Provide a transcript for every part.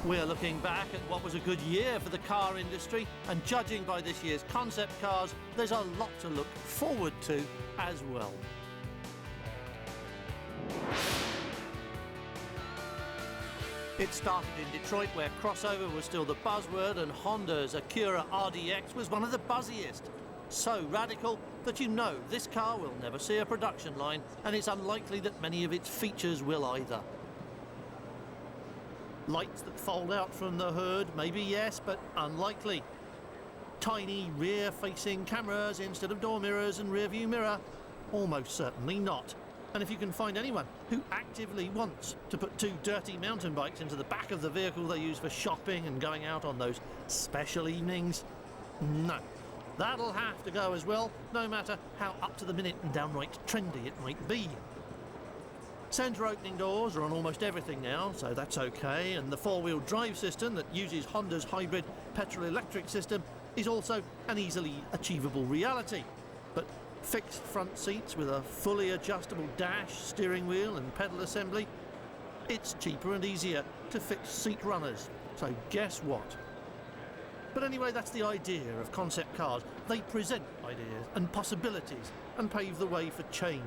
We're looking back at what was a good year for the car industry, and judging by this year's concept cars, there's a lot to look forward to as well. It started in Detroit, where crossover was still the buzzword, and Honda's Acura RDX was one of the buzziest. So radical that you know this car will never see a production line, and it's unlikely that many of its features will either. Lights that fold out from the hood, maybe yes, but unlikely. Tiny rear-facing cameras instead of door mirrors and rear-view mirror, almost certainly not. And if you can find anyone who actively wants to put two dirty mountain bikes into the back of the vehicle they use for shopping and going out on those special evenings, no. That'll have to go as well, no matter how up-to-the-minute and downright trendy it might be. Centre opening doors are on almost everything now, so that's okay, and the four-wheel drive system that uses Honda's hybrid petrol-electric system is also an easily achievable reality. But fixed front seats with a fully adjustable dash, steering wheel and pedal assembly, it's cheaper and easier to fix seat runners, so guess what? But anyway, that's the idea of concept cars. They present ideas and possibilities and pave the way for change,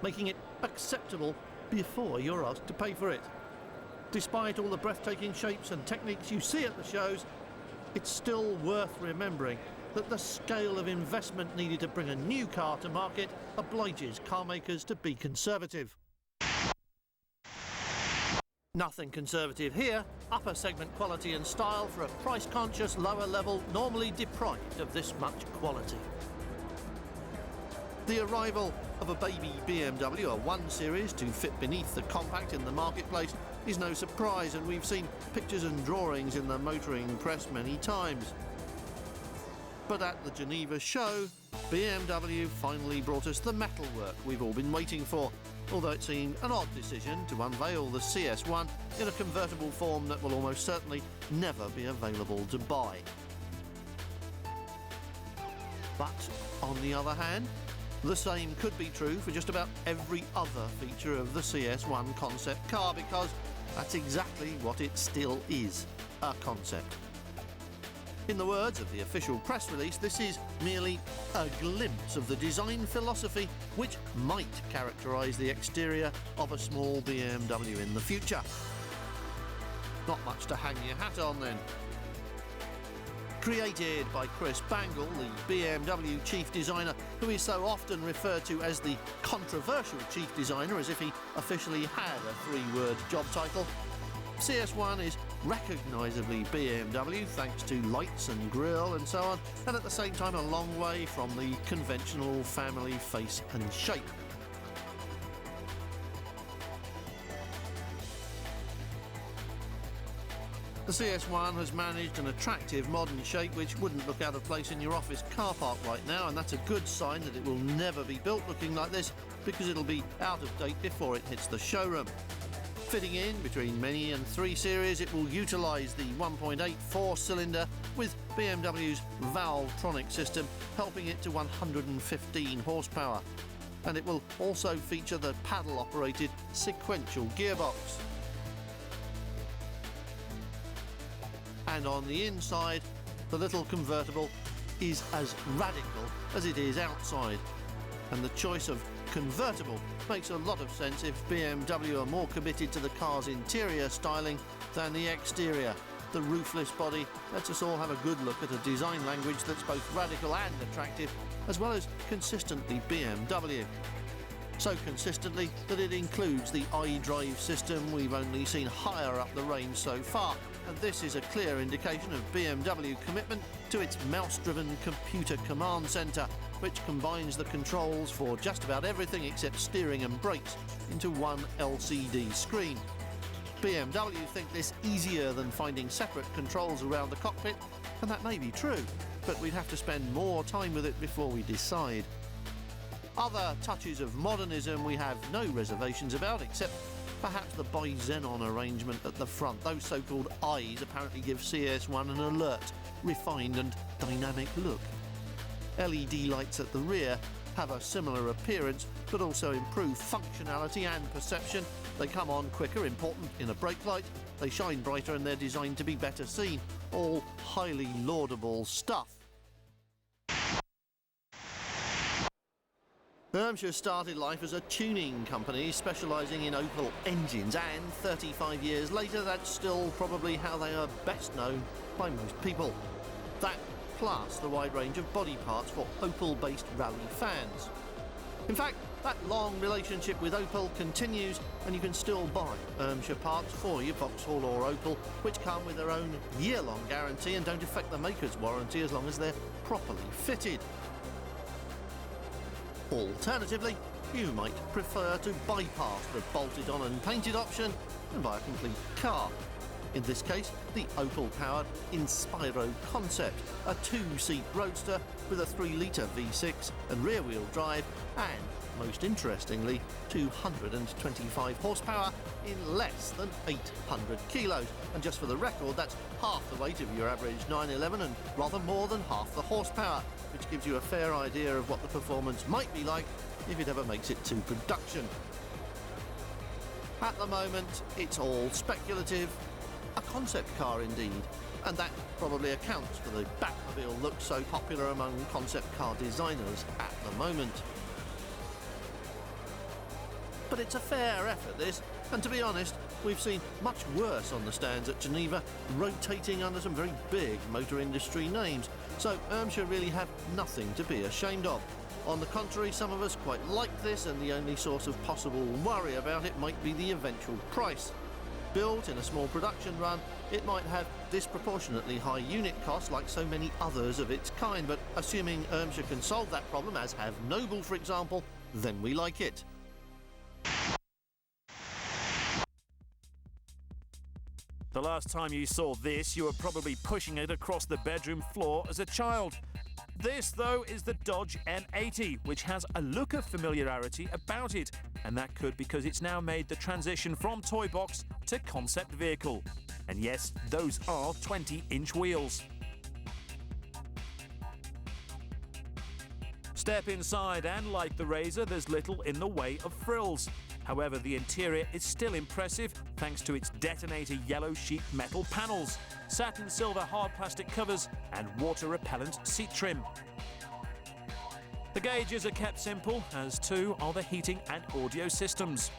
making it acceptable before you're asked to pay for it. Despite all the breathtaking shapes and techniques you see at the shows, it's still worth remembering that the scale of investment needed to bring a new car to market obliges car makers to be conservative. Nothing conservative here. Upper segment quality and style for a price-conscious lower level normally deprived of this much quality. The arrival of a baby BMW, a 1 Series, to fit beneath the compact in the marketplace is no surprise, and we've seen pictures and drawings in the motoring press many times. But at the Geneva show, BMW finally brought us the metalwork we've all been waiting for, although it seemed an odd decision to unveil the CS1 in a convertible form that will almost certainly never be available to buy. But on the other hand, the same could be true for just about every other feature of the CS1 concept car, because that's exactly what it still is, a concept. In the words of the official press release, this is merely a glimpse of the design philosophy which might characterise the exterior of a small BMW in the future. Not much to hang your hat on then. Created by Chris Bangle, the BMW chief designer, who is so often referred to as the controversial chief designer, as if he officially had a three-word job title, CS1 is recognisably BMW thanks to lights and grille and so on, and at the same time a long way from the conventional family face and shape. The CS1 has managed an attractive modern shape which wouldn't look out of place in your office car park right now, and that's a good sign that it will never be built looking like this, because it'll be out of date before it hits the showroom. Fitting in between Mini and 3 Series, it will utilise the 1.8 4-cylinder with BMW's Valvetronic system, helping it to 115 horsepower. And it will also feature the paddle-operated sequential gearbox. And on the inside, the little convertible is as radical as it is outside. And the choice of convertible makes a lot of sense if BMW are more committed to the car's interior styling than the exterior. The roofless body lets us all have a good look at a design language that's both radical and attractive, as well as consistently BMW. So consistently that it includes the iDrive system we've only seen higher up the range so far, and this is a clear indication of BMW commitment to its mouse-driven computer command centre, which combines the controls for just about everything except steering and brakes into one LCD screen. BMW think this easier than finding separate controls around the cockpit, and that may be true, but we'd have to spend more time with it before we decide. Other touches of modernism we have no reservations about, except perhaps the bi-xenon arrangement at the front. Those so-called eyes apparently give CS1 an alert, refined and dynamic look. LED lights at the rear have a similar appearance but also improve functionality and perception. They come on quicker, important in a brake light. They shine brighter and they're designed to be better seen. All highly laudable stuff. Ermshire started life as a tuning company specialising in Opel engines, and 35 years later that's still probably how they are best known by most people. That plus the wide range of body parts for Opel-based rally fans. In fact, that long relationship with Opel continues, and you can still buy Ermshire parts for your Vauxhall or Opel, which come with their own year-long guarantee and don't affect the maker's warranty as long as they're properly fitted. Alternatively, you might prefer to bypass the bolted on and painted option and buy a complete car. In this case, the Opel-powered Inspiro Concept, a two-seat roadster with a 3-litre V6 and rear-wheel drive and, most interestingly, 225 horsepower in less than 800 kilos. And just for the record, that's half the weight of your average 911 and rather more than half the horsepower, which gives you a fair idea of what the performance might be like if it ever makes it to production. At the moment, it's all speculative. A concept car indeed, and that probably accounts for the Batmobile look so popular among concept car designers at the moment. But it's a fair effort, this, and to be honest, we've seen much worse on the stands at Geneva, rotating under some very big motor industry names, so Ermshire really have nothing to be ashamed of. On the contrary, some of us quite like this, and the only source of possible worry about it might be the eventual price. Built in a small production run, it might have disproportionately high unit costs like so many others of its kind, but assuming Ermshire can solve that problem, as have Noble for example, then we like it. The last time you saw this, you were probably pushing it across the bedroom floor as a child. This, though, is the Dodge M80, which has a look of familiarity about it, and that could because it's now made the transition from toy box to concept vehicle. And yes, those are 20-inch wheels. Step inside and, like the Razor, there's little in the way of frills. However, the interior is still impressive thanks to its detonator yellow sheet metal panels, satin silver hard plastic covers and water-repellent seat trim. The gauges are kept simple, as too are the heating and audio systems.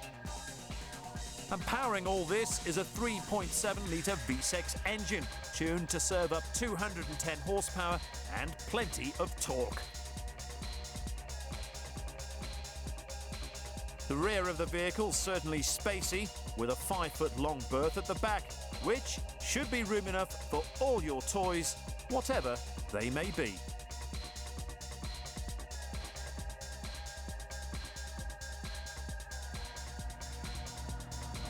And powering all this is a 3.7-litre V6 engine, tuned to serve up 210 horsepower and plenty of torque. The rear of the vehicle's certainly spacey, with a 5-foot-long berth at the back, which should be room enough for all your toys, whatever they may be.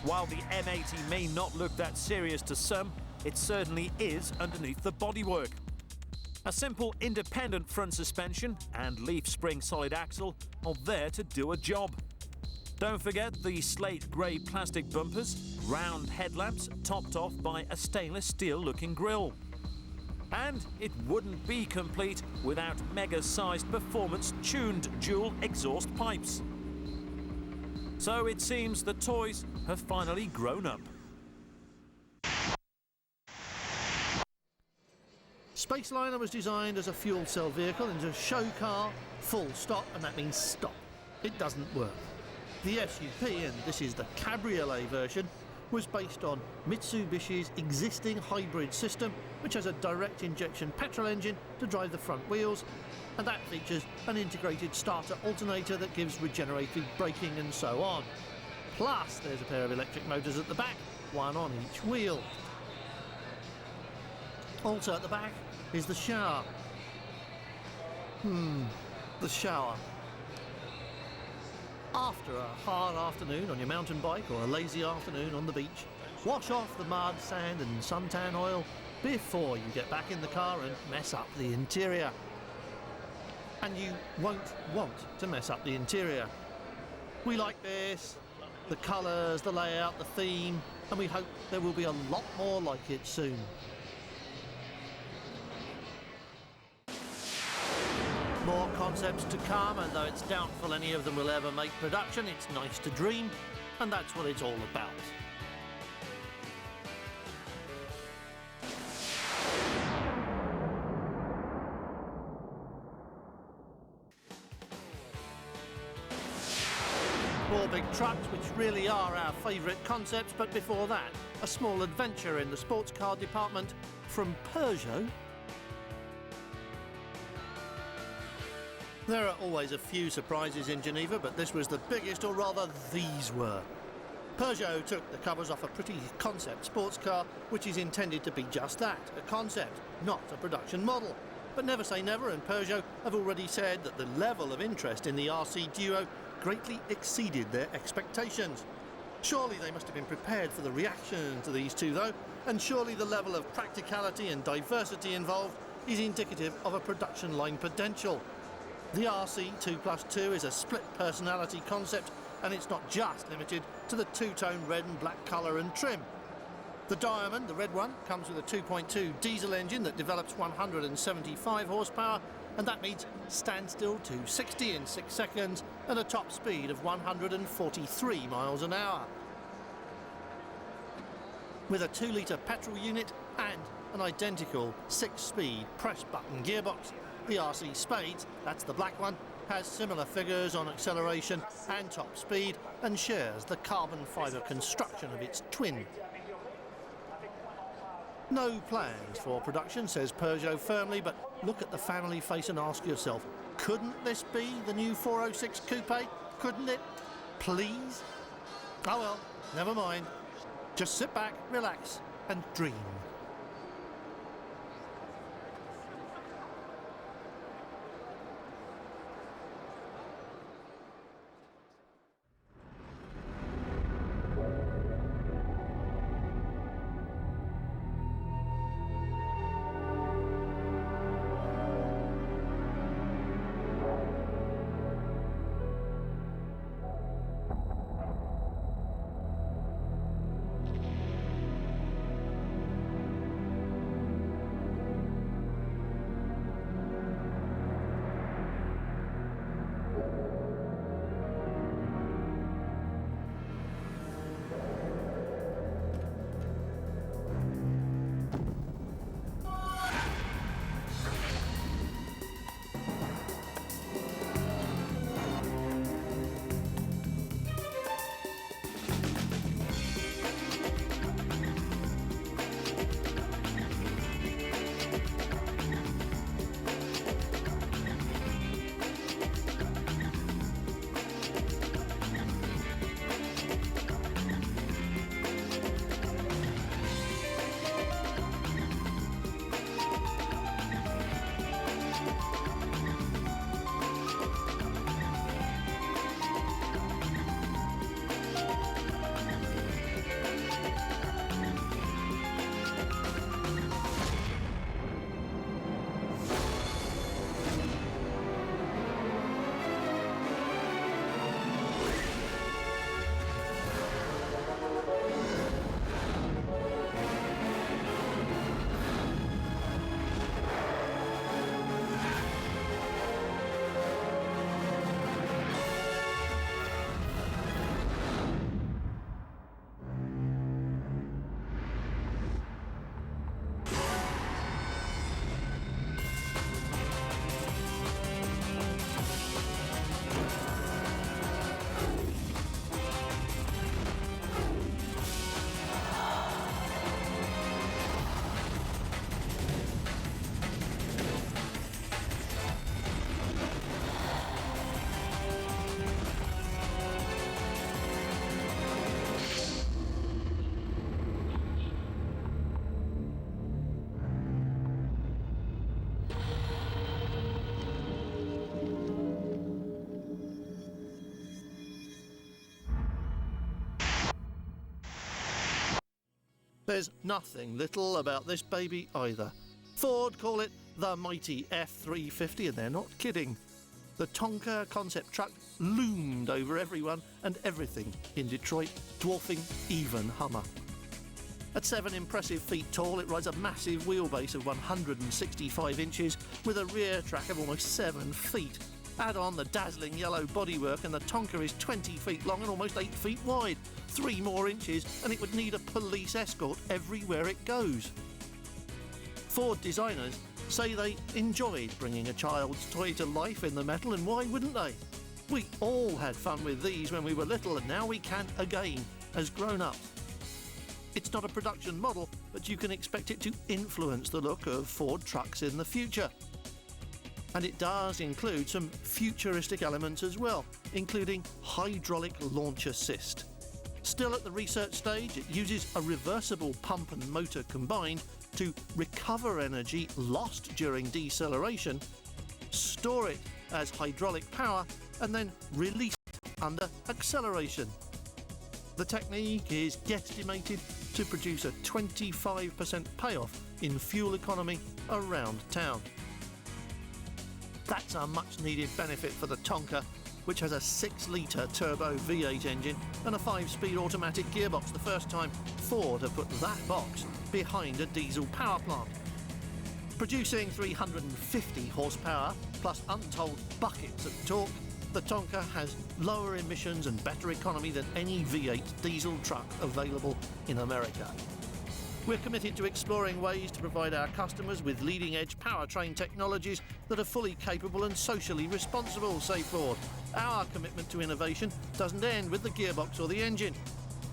While the M80 may not look that serious to some, it certainly is underneath the bodywork. A simple independent front suspension and leaf spring solid axle are there to do a job. Don't forget the slate grey plastic bumpers, round headlamps topped off by a stainless steel looking grille. And it wouldn't be complete without mega-sized performance-tuned dual exhaust pipes. So it seems the toys have finally grown up. Spaceliner was designed as a fuel cell vehicle and as a show car, full stop, and that means stop. It doesn't work. The SUP, and this is the cabriolet version, was based on Mitsubishi's existing hybrid system, which has a direct injection petrol engine to drive the front wheels, and that features an integrated starter alternator that gives regenerative braking and so on. Plus, there's a pair of electric motors at the back, one on each wheel. Also at the back is the shower. The shower. After a hard afternoon on your mountain bike or a lazy afternoon on the beach, wash off the mud, sand and suntan oil before you get back in the car and mess up the interior. And you won't want to mess up the interior. We like this, the colours, the layout, the theme, and we hope there will be a lot more like it soon. More concepts to come, and though it's doubtful any of them will ever make production, it's nice to dream, and that's what it's all about. More big trucks, which really are our favourite concepts, but before that, a small adventure in the sports car department from Peugeot. There are always a few surprises in Geneva, but this was the biggest, or rather these were. Peugeot took the covers off a pretty concept sports car, which is intended to be just that, a concept, not a production model. But never say never, and Peugeot have already said that the level of interest in the RC Duo greatly exceeded their expectations. Surely they must have been prepared for the reaction to these two though, and surely the level of practicality and diversity involved is indicative of a production line potential. The RC 2+2 is a split personality concept, and it's not just limited to the two-tone red and black colour and trim. The Diamond, the red one, comes with a 2.2 diesel engine that develops 175 horsepower, and that means standstill to 60 in 6 seconds and a top speed of 143 miles an hour. With a 2-litre petrol unit and an identical 6-speed press-button gearbox, the RC Spades, that's the black one, has similar figures on acceleration and top speed and shares the carbon fibre construction of its twin. No plans for production, says Peugeot firmly, but look at the family face and ask yourself, couldn't this be the new 406 Coupe? Couldn't it? Please? Oh well, never mind. Just sit back, relax and dream. There's nothing little about this baby either. Ford call it the mighty F350, and they're not kidding. The Tonka concept truck loomed over everyone and everything in Detroit, dwarfing even Hummer. At 7 impressive feet tall, it rides a massive wheelbase of 165 inches with a rear track of almost 7 feet. Add on the dazzling yellow bodywork and the Tonka is 20 feet long and almost 8 feet wide. 3 more inches and it would need a police escort everywhere it goes. Ford designers say they enjoyed bringing a child's toy to life in the metal, and why wouldn't they? We all had fun with these when we were little, and now we can again as grown-ups. It's not a production model, but you can expect it to influence the look of Ford trucks in the future. And it does include some futuristic elements as well, including hydraulic launch assist. Still at the research stage, it uses a reversible pump and motor combined to recover energy lost during deceleration, store it as hydraulic power, and then release it under acceleration. The technique is guesstimated to produce a 25% payoff in fuel economy around town. That's a much-needed benefit for the Tonka, which has a 6-litre turbo V8 engine and a 5-speed automatic gearbox, the first time Ford have put that box behind a diesel power plant. Producing 350 horsepower plus untold buckets of torque, the Tonka has lower emissions and better economy than any V8 diesel truck available in America. We're committed to exploring ways to provide our customers with leading-edge powertrain technologies that are fully capable and socially responsible, say Ford. Our commitment to innovation doesn't end with the gearbox or the engine.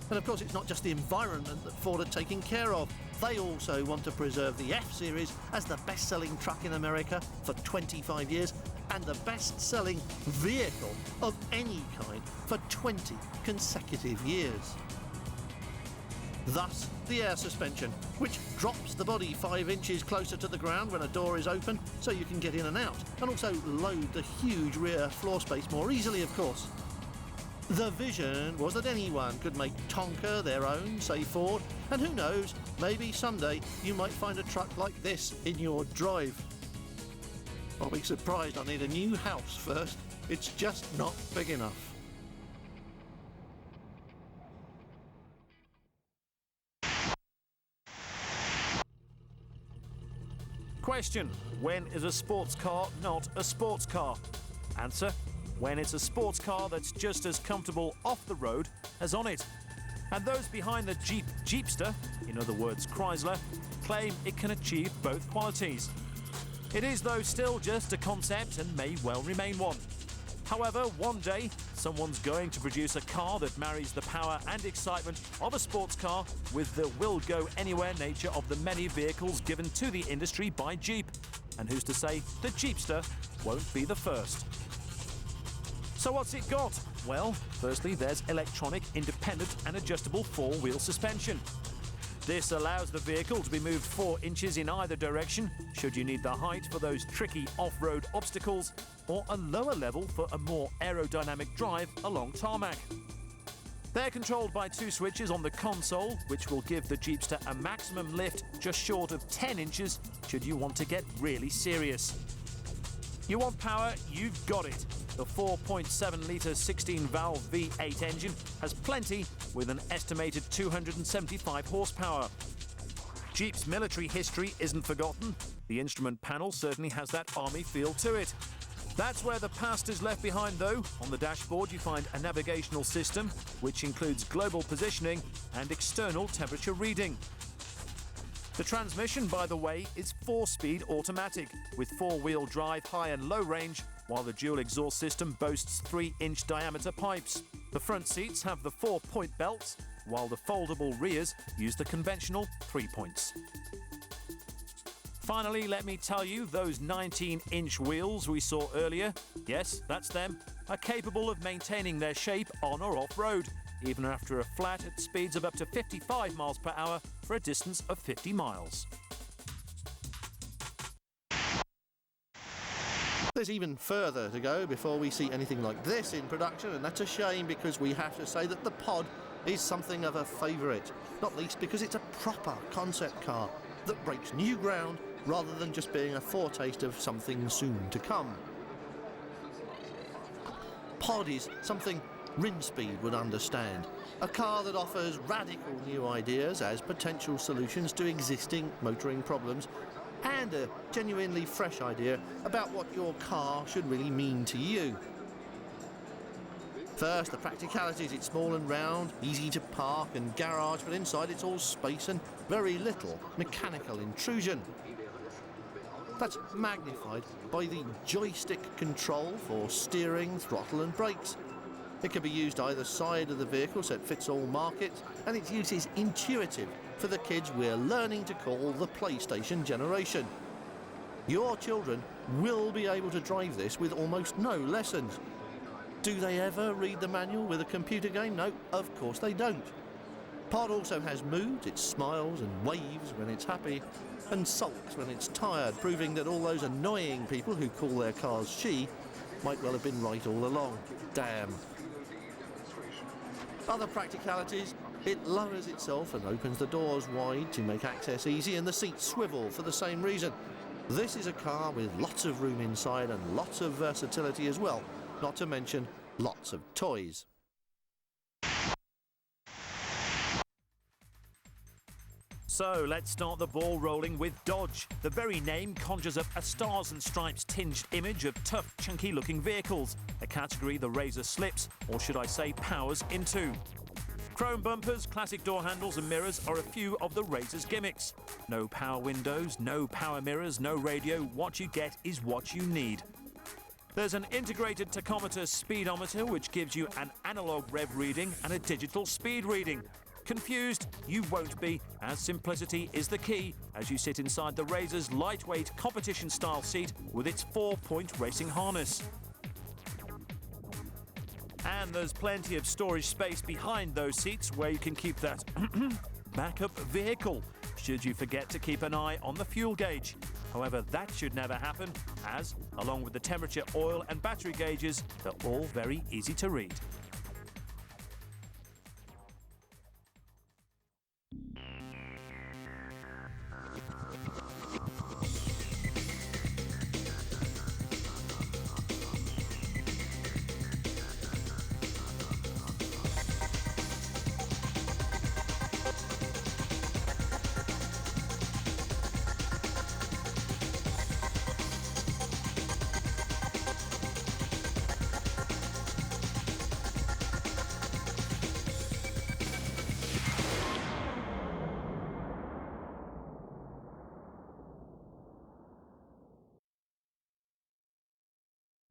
And of course, it's not just the environment that Ford are taking care of. They also want to preserve the F-Series as the best-selling truck in America for 25 years and the best-selling vehicle of any kind for 20 consecutive years. Thus, the air suspension, which drops the body 5 inches closer to the ground when a door is open so you can get in and out, and also load the huge rear floor space more easily, of course. The vision was that anyone could make Tonka their own, say Ford, and who knows, maybe someday you might find a truck like this in your drive. I'll be surprised I need a new house first. It's just not big enough. Question: when is a sports car not a sports car? Answer: when it's a sports car that's just as comfortable off the road as on it. And those behind the Jeepster, in other words Chrysler, claim it can achieve both qualities. It is, though, still just a concept and may well remain one. However, one day, someone's going to produce a car that marries the power and excitement of a sports car with the will-go-anywhere nature of the many vehicles given to the industry by Jeep. And who's to say the Jeepster won't be the first? So what's it got? Well, firstly, there's electronic, independent and adjustable 4-wheel suspension. This allows the vehicle to be moved 4 inches in either direction, should you need the height for those tricky off-road obstacles, or a lower level for a more aerodynamic drive along tarmac. They're controlled by 2 switches on the console, which will give the Jeepster a maximum lift just short of 10 inches, should you want to get really serious. You want power? You've got it. The 4.7-litre 16-valve V8 engine has plenty, with an estimated 275 horsepower. Jeep's military history isn't forgotten. The instrument panel certainly has that army feel to it. That's where the past is left behind, though. On the dashboard you find a navigational system, which includes global positioning and external temperature reading. The transmission, by the way, is 4-speed automatic, with 4-wheel drive high and low range, while the dual exhaust system boasts 3-inch diameter pipes. The front seats have the 4-point belts, while the foldable rears use the conventional 3 points. Finally, let me tell you, those 19-inch wheels we saw earlier, yes, that's them, are capable of maintaining their shape on or off-road, even after a flat at speeds of up to 55 miles per hour for a distance of 50 miles. There's even further to go before we see anything like this in production, and that's a shame because we have to say that the Pod is something of a favourite, not least because it's a proper concept car that breaks new ground rather than just being a foretaste of something soon to come. Pod is something Rinspeed would understand, a car that offers radical new ideas as potential solutions to existing motoring problems, and a genuinely fresh idea about what your car should really mean to you. First, the practicalities. It's small and round, easy to park and garage, but inside it's all space and very little mechanical intrusion. That's magnified by the joystick control for steering, throttle and brakes. It can be used either side of the vehicle so it fits all markets, and its use is intuitive for the kids we're learning to call the PlayStation generation. Your children will be able to drive this with almost no lessons. Do they ever read the manual with a computer game? No, of course they don't. Pod also has moods. It smiles and waves when it's happy and sulks when it's tired, proving that all those annoying people who call their cars she might well have been right all along. Damn. Other practicalities. It lowers itself and opens the doors wide to make access easy, and the seats swivel for the same reason. This is a car with lots of room inside and lots of versatility as well, not to mention lots of toys. So let's start the ball rolling with Dodge. The very name conjures up a stars and stripes tinged image of tough, chunky looking vehicles, a category the Razor slips, or should I say powers, into. Chrome bumpers, classic door handles and mirrors are a few of the Razor's gimmicks. No power windows, no power mirrors, no radio. What you get is what you need. There's an integrated tachometer speedometer which gives you an analog rev reading and a digital speed reading. Confused? You won't be, as simplicity is the key as you sit inside the Razor's lightweight competition-style seat with its 4-point racing harness. And there's plenty of storage space behind those seats where you can keep that backup vehicle, should you forget to keep an eye on the fuel gauge. However, that should never happen, as, along with the temperature, oil and battery gauges, they're all very easy to read.